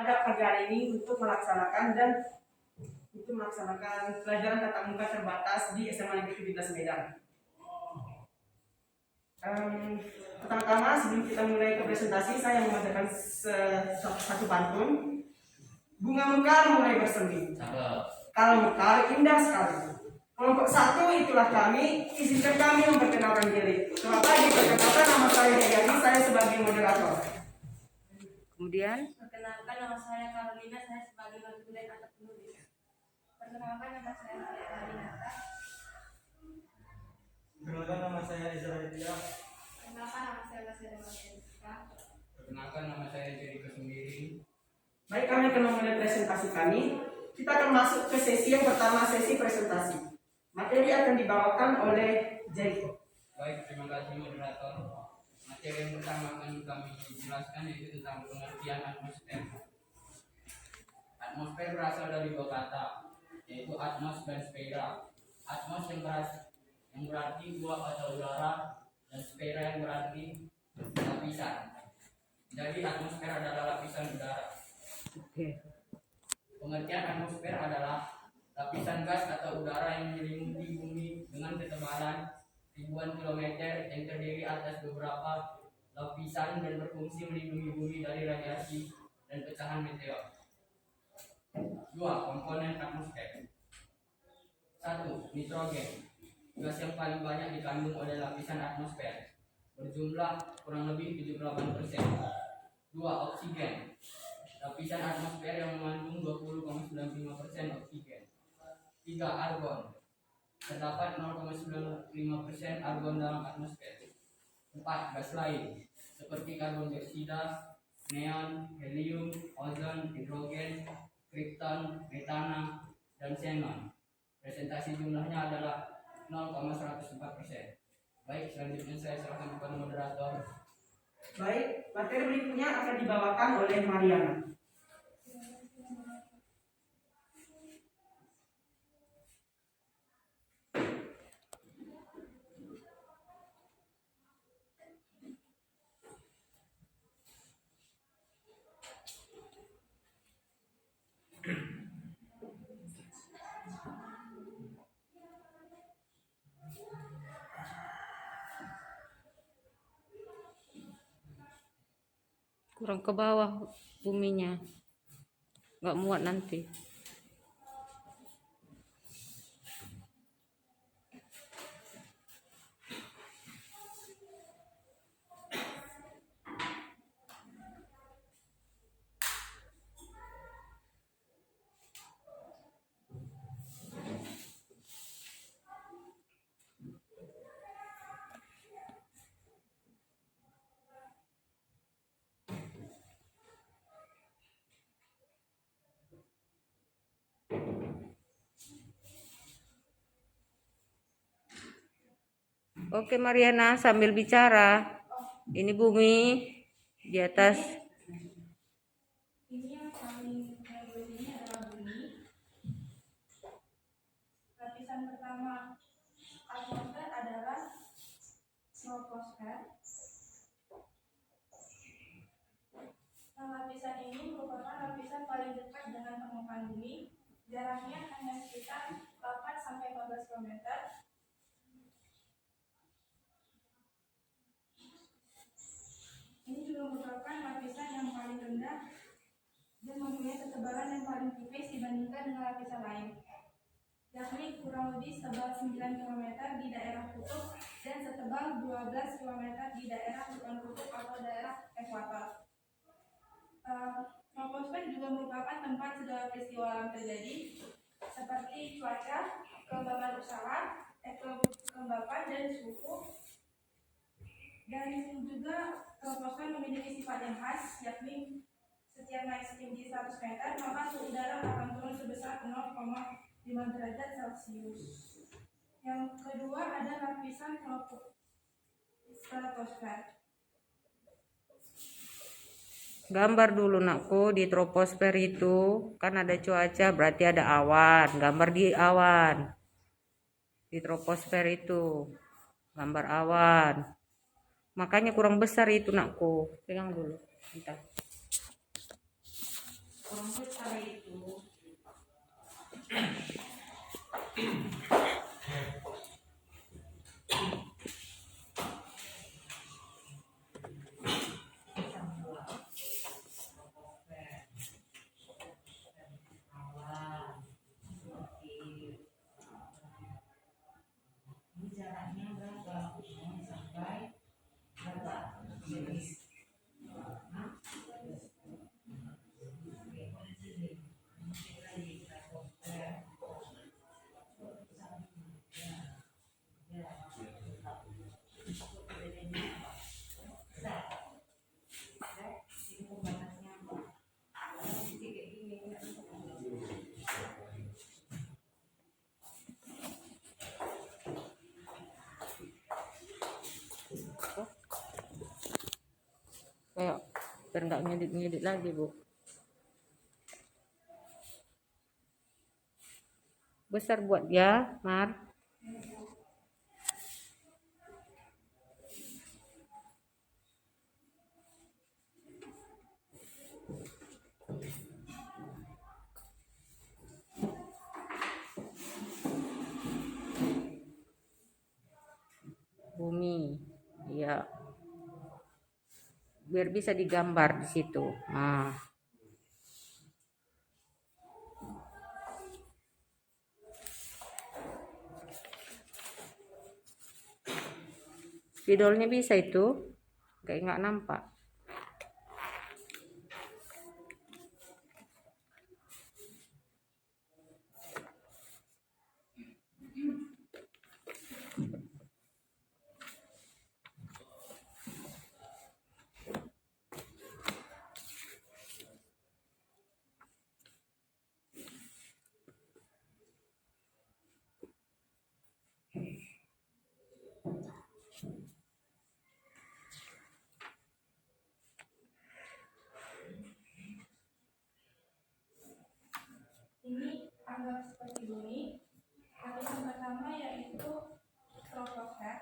pada pagi hari ini untuk melaksanakan pelajaran tatap muka terbatas di SMA Negeri 17 Medan. Pertama-tama sebelum kita mulai ke presentasi, saya membacakan satu pantun. Bunga mekar mulai bersemi, kalau mekar indah sekali. Kelompok 1 itulah kami, izinkan kami memperkenalkan diri. Selamat pagi, perkenalkan nama saya Deryani, saya sebagai moderator. Kemudian, perkenalkan nama saya Carolina, saya sebagai konsulen atau penulis. Perkenalkan nama saya Marinata. Perkenalkan nama saya Ezra Tia. Perkenalkan nama saya Basira Marinata. Perkenalkan nama saya Jerry Kesendiri. Baik, kami akan memulai presentasi kami. Kita akan masuk ke sesi yang pertama, sesi presentasi. Materi akan dibawakan oleh Jacob. Baik, terima kasih moderator. Materi yang pertama akan kami jelaskan yaitu tentang pengertian atmosfer. Atmosfer berasal dari dua kata, yaitu atmos dan sfera. Atmos yang berarti uap atau udara, dan sfera yang berarti lapisan. Jadi atmosfer adalah lapisan udara. Pengertian atmosfer adalah lapisan gas atau udara yang menyelimuti bumi dengan ketebalan ribuan kilometer yang terdiri atas beberapa lapisan dan berfungsi melindungi bumi dari radiasi dan pecahan meteor. 2. Komponen atmosfer. 1. Nitrogen. Gas yang paling banyak dikandung oleh lapisan atmosfer, berjumlah kurang lebih 78%. 2. Oksigen. Lapisan atmosfer yang mengandung 20,95% oksigen. 3. Argon. Terdapat 0,95% argon dalam atmosfer. 4. Gas lain seperti karbon dioksida, neon, helium, ozon, hidrogen, kripton, metana, dan xenon. Presentasi jumlahnya adalah 0,104%. Baik, selanjutnya saya serahkan kepada moderator. Baik, materi berikutnya akan dibawakan oleh Mariana. kurang ke bawah buminya, nggak muat nanti. Oke Mariana, sambil bicara. Ini bumi di atas. Ini yang paling heboh ini adalah bumi. Lapisan pertama atmosfer adalah troposfer. Lapisan ini merupakan lapisan paling dekat dengan permukaan bumi. Jaraknya hanya sekitar 8-14 km. Ini juga merupakan lapisan yang paling rendah dan mempunyai ketebalan yang paling tipis dibandingkan dengan lapisan lain, yakni kurang lebih setebal 9 km di daerah kutub dan setebal 12 km di daerah bukan kutub atau daerah ekuator. Troposfer juga merupakan tempat segala peristiwa alam terjadi, seperti cuaca, kelembapan usaha, kelembapan dan suhu. Dan juga troposfer memiliki sifat yang khas, yakni setiap naik setinggi 100 meter, maka suhu udara akan turun sebesar 0,5 derajat Celcius. Yang kedua ada lapisan stratosfer. Gambar dulu nakku di troposfer itu kan ada cuaca, berarti ada awan. Gambar di awan. Di troposfer itu gambar awan. Makanya kurang besar itu nakku. Pegang dulu. Bentar. besar itu Kayak biar nggak ngedit-ngedit lagi, Bu. Besar buat ya, Mar. Bumi, ya. Biar bisa digambar di situ. Nah. Spidolnya bisa itu, kayak nggak nampak. ini anggap seperti bumi. Lapisan pertama yaitu troposfer.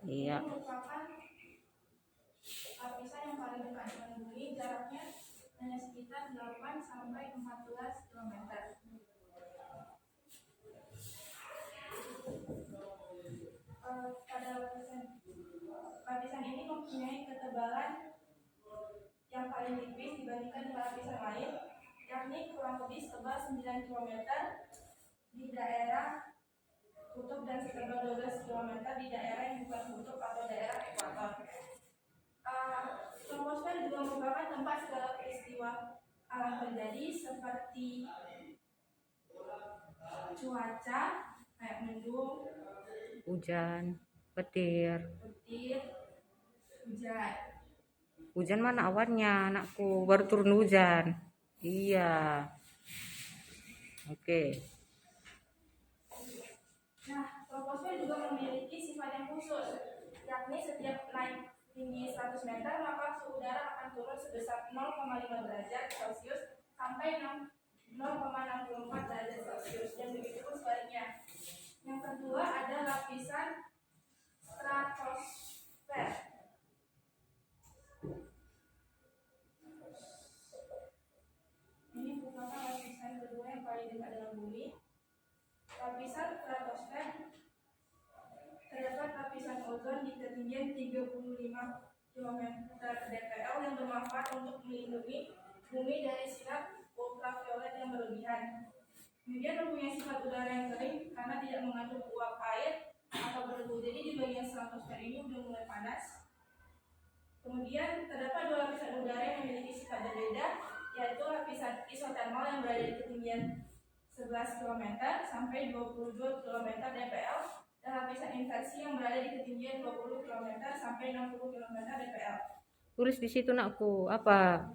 Iya. Ini merupakan lapisan yang paling dekat dengan bumi, jaraknya hanya sekitar 8 sampai 14 km. Pada lapisan ini mempunyai ketebalan yang paling tipis dibandingkan dengan lapisan lain, yakni kurang lebih setebal 9 km di daerah kutub dan setebal 12 km di daerah yang bukan kutub atau daerah ekuator. Troposfer juga merupakan tempat segala peristiwa alam terjadi seperti cuaca kayak mendung, Hujan, petir. hujan. Hujan mana awannya, anakku? Baru turun hujan. Iya. Oke. Nah, troposfer juga memiliki sifat yang khusus, yakni setiap naik tinggi 100 meter maka suhu udara akan turun sebesar 0,5 derajat Celcius sampai 0,64 derajat Celcius, dan begitu pun sebaliknya. Yang kedua ada lapisan stratosfer. Ini merupakan lapisan kedua yang paling dekat dengan bumi. Lapisan stratosfer terdapat lapisan ozon di ketinggian 35 km dpl yang bermanfaat untuk melindungi bumi dari sinar ultraviolet yang berlebihan. Kemudian mempunyai sifat udara yang kering karena tidak mengandung uap air atau berdebu. Jadi di bagian stratosfer ini sudah mulai panas. Kemudian terdapat dua lapisan udara yang memiliki sifat berbeda, yaitu lapisan isotermal yang berada di ketinggian 11 km sampai 22 km dpl dan lapisan inversi yang berada di ketinggian 20 km sampai 60 km dpl. Tulis di situ, nakku, apa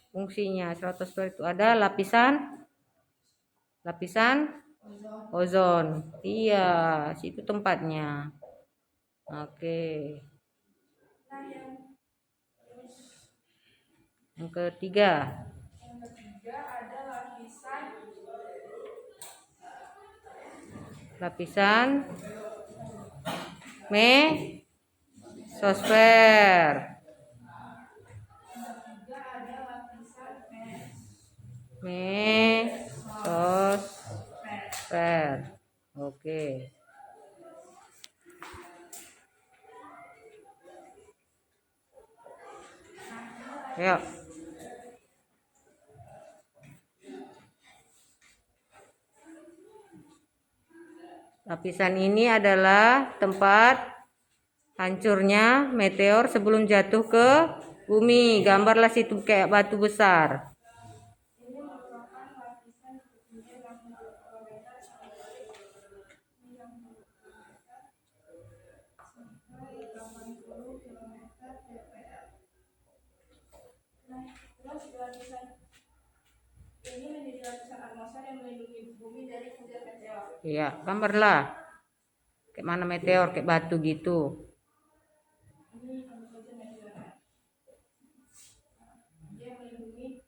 fungsinya stratosfer itu? Ada lapisan ozon. Iya, situ tempatnya. Oke. Nah, Yang ketiga ada lapisan mesosfer. Mesosfer. Oke. Yuk. Lapisan ini adalah tempat hancurnya meteor sebelum jatuh ke bumi. Gambarlah situ kayak batu besar. Ini merupakan lapisan ketinggian 60 km sampai 90 km sampai 80 km dpl. Nah, terus lapisan ini menjadi lapisan atmosfer yang melindungi bumi dari hujan meteor. Iya, gambarlah. Kayak mana meteor, kayak batu gitu. Ini tentu saja meteor. Dia melindungi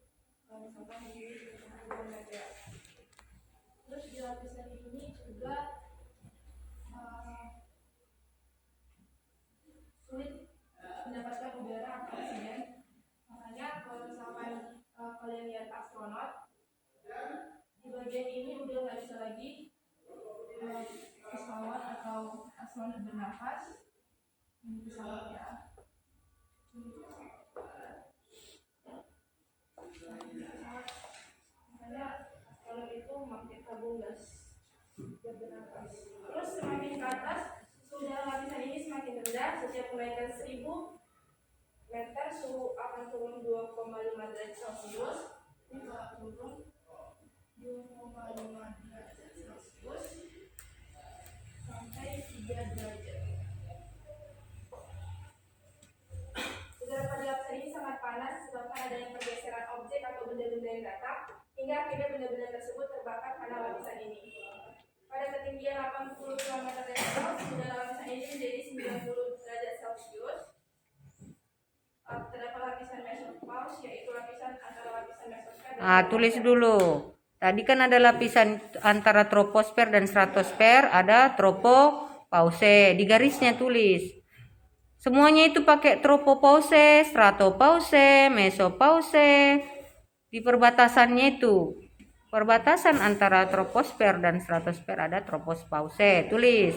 misalkan ini hujan meteor. Terus di lapisan ini juga sulit mendapatkan udara atau oksigen. Makanya kalau misalkan kalian lihat astronot, di bagian ini udah nggak bisa lagi pesawat atau astronot bernafas. Ini pesawat ya. Makanya astronot itu memakai tabung gas buat bernafas. Terus semakin ke atas, sudah lapisan ini semakin rendah. Setiap kenaikan 1000 meter, suhu akan turun 2,5 derajat Celcius. Ini bakal turun 2,5 derajat Celcius sampai 3 derajat. Udara pada lapisan ini sangat panas disebabkan adanya pergeseran objek atau benda-benda yang datang, hingga akhirnya benda-benda tersebut terbakar karena lapisan ini. Pada ketinggian 80 km dari laut, udara lapisan ini menjadi 90 derajat Celcius. Terdapat lapisan mesopause, yaitu lapisan antara lapisan mesosfer dan Tulis dulu. Tadi kan ada lapisan antara troposfer dan stratosfer, ada tropopause. Di garisnya tulis. Semuanya itu pakai tropopause, stratopause, mesopause. Di perbatasannya itu. Perbatasan antara troposfer dan stratosfer ada tropopause. Tulis.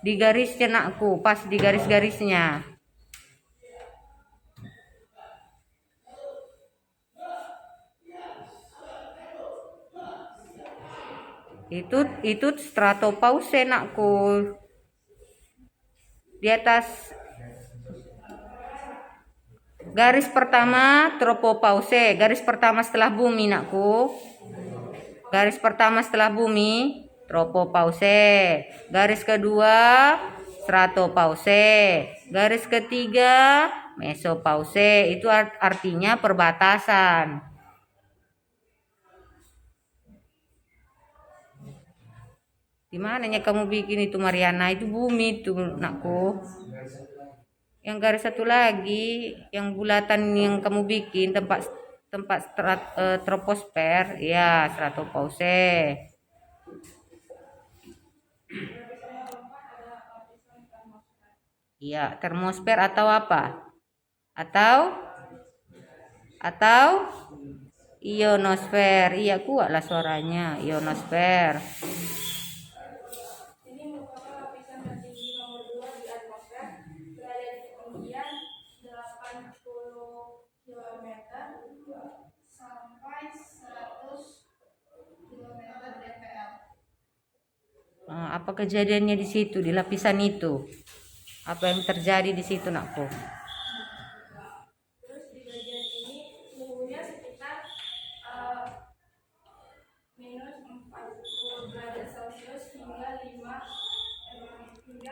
Di garisnya nakku, pas di garis-garisnya. Itu stratopause nakku. Di atas garis pertama tropopause, garis pertama setelah bumi nakku. Garis pertama setelah bumi tropopause. Garis kedua stratopause. Garis ketiga mesopause. Itu artinya perbatasan. Di mananya kamu bikin itu Mariana? Itu bumi itu nakku. Yang garis satu lagi, yang bulatan yang kamu bikin tempat troposfer, ya stratopause. Iya, termosfer atau apa? Atau ionosfer. Iya, kuatlah suaranya, ionosfer. ini merupakan lapisan tertinggi nomor 2 di atmosfer, berada di ketinggian 80 km sampai 100 km dpl. Apa kejadiannya di situ, di lapisan itu? Apa yang terjadi di situ, nakku? Terus di bagian ini suhunya sekitar minus 40 derajat Celcius hingga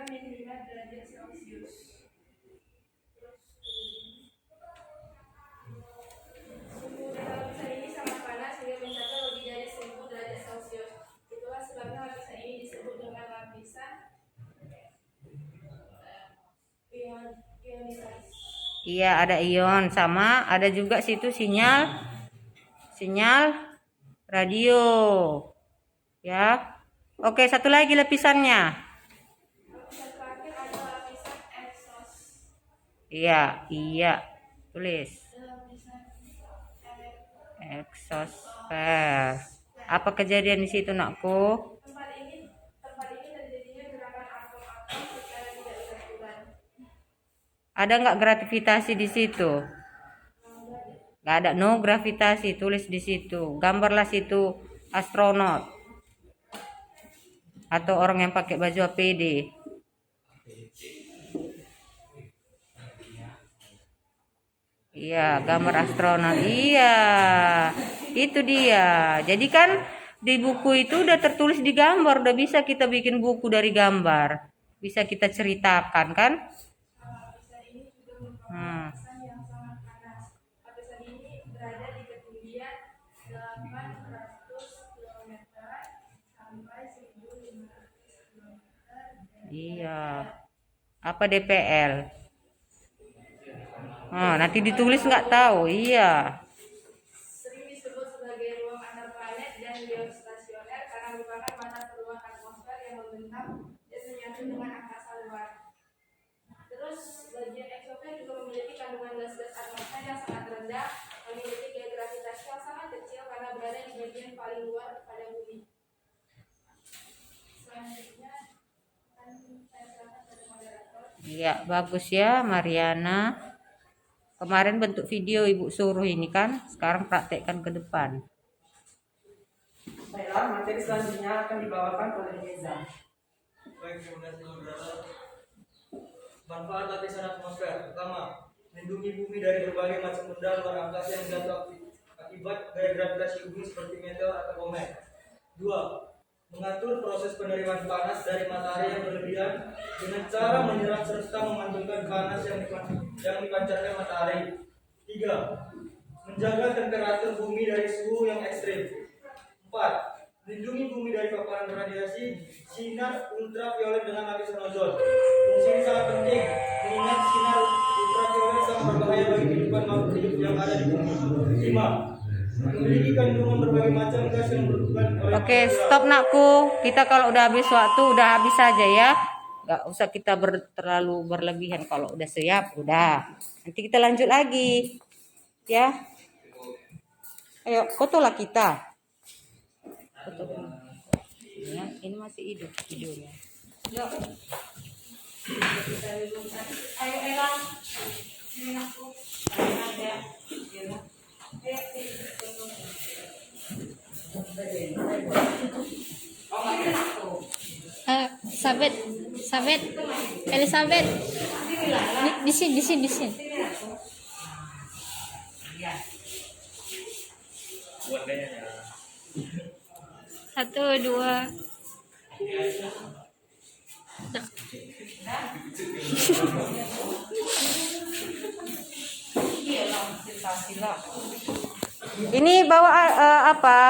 minus 5 derajat Celcius. Suhu udara lapisan ini sangat panas hingga mencapai lebih dari 1000 derajat Celcius. Itulah sebabnya lapisan ini disebut dengan lapisan ionisasi. Iya, ada ion, sama ada juga situ sinyal radio. Ya. Oke, satu lagi lapisannya. Lapisan terakhir adalah lapisan exos. Iya. Tulis. Lapisan Eksosfer. Apa kejadian di situ, nakku? Tempat ini terjadinya gerakan atom-atom secara tidak beraturan. Ada nggak gravitasi di situ? Nggak ada, no gravitasi, tulis di situ. Gambarlah situ astronot atau orang yang pakai baju APD. Iya, gambar astronot. Iya, itu dia. Jadi kan di buku itu udah tertulis di gambar, udah bisa kita bikin buku dari gambar. Bisa kita ceritakan kan? Lapisan ini juga merupakan lapisan yang sangat panas. Lapisan ini berada di ketinggian 800 km sampai 1.500 km. Iya. Apa DPL? Nanti ditulis nggak tahu. Iya. Sering disebut sebagai ruang antar planet dan geostasioner karena merupakan mata peluang atmosfer yang membentang dan menyatu dengan angkasa luar. Terus bagian eksosfer juga memiliki kandungan gas-gas atmosfer yang sangat rendah, memiliki gaya gravitasi yang sangat kecil karena berada di bagian paling luar pada bumi. Selanjutnya akan saya serahkan pada moderator. Iya, bagus ya Mariana. Kemarin bentuk video ibu suruh ini kan, sekarang praktekkan ke depan. Baiklah, materi selanjutnya akan dibawakan oleh Reza. Baik, terima kasih moderator. Manfaat lapisan atmosfer. Pertama, melindungi bumi dari berbagai macam benda luar angkasa yang jatuh akibat gaya gravitasi bumi seperti meteor atau komet. 2. Mengatur proses penerimaan panas dari matahari yang berlebihan dengan cara menyerap serta memantulkan panas yang dipancarkan matahari. 3. Menjaga temperatur bumi dari suhu yang ekstrim. 4. Melindungi bumi dari paparan radiasi sinar ultraviolet dengan lapisan ozon. Fungsi ini sangat penting mengingat sinar ultraviolet sangat berbahaya bagi kehidupan makhluk hidup yang ada di bumi. 5. Memiliki kandungan berbagai macam gas yang berhubungan oleh Oke, stop nakku. Kita kalau udah habis waktu, udah habis saja ya. Nggak usah kita terlalu berlebihan. Kalau udah siap, udah. Nanti kita lanjut lagi. Ya. Ayo, fotolah kita. Foto. Ya, ini masih hidup videonya. Yuk. Ayo, Elang. Ini aku. Ada. Sabet, Elizabeth, di sini. Satu, dua. Ini bawa apa?